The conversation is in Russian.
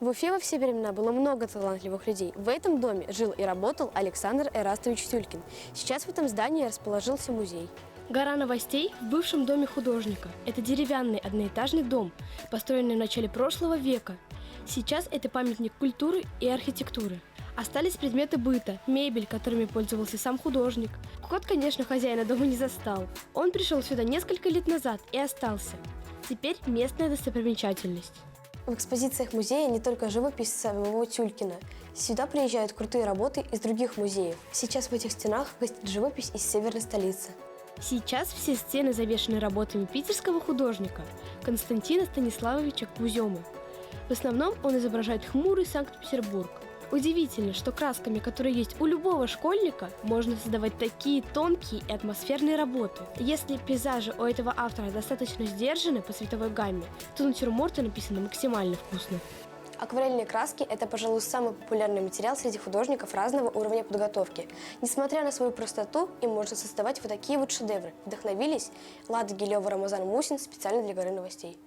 В Уфе во все времена было много талантливых людей. В этом доме жил и работал Александр Эрастович Тюлькин. Сейчас в этом здании расположился музей. Гора новостей в бывшем доме художника. Это деревянный одноэтажный дом, построенный в начале прошлого века. Сейчас это памятник культуры и архитектуры. Остались предметы быта, мебель, которыми пользовался сам художник. Кот, конечно, хозяина дома не застал. Он пришел сюда несколько лет назад и остался. Теперь местная достопримечательность. В экспозициях музея не только живопись самого Тюлькина. Сюда приезжают крутые работы из других музеев. Сейчас в этих стенах гостит живопись из северной столицы. Сейчас все стены завешены работами питерского художника Константина Станиславовича Куземы. В основном он изображает хмурый Санкт-Петербург. Удивительно, что красками, которые есть у любого школьника, можно создавать такие тонкие и атмосферные работы. Если пейзажи у этого автора достаточно сдержаны по цветовой гамме, то натюрморты написаны максимально вкусно. Акварельные краски – это, пожалуй, самый популярный материал среди художников разного уровня подготовки. Несмотря на свою простоту, им можно создавать вот такие вот шедевры. Вдохновились Лада Гилева, Рамазан Мусин специально для «Горы новостей».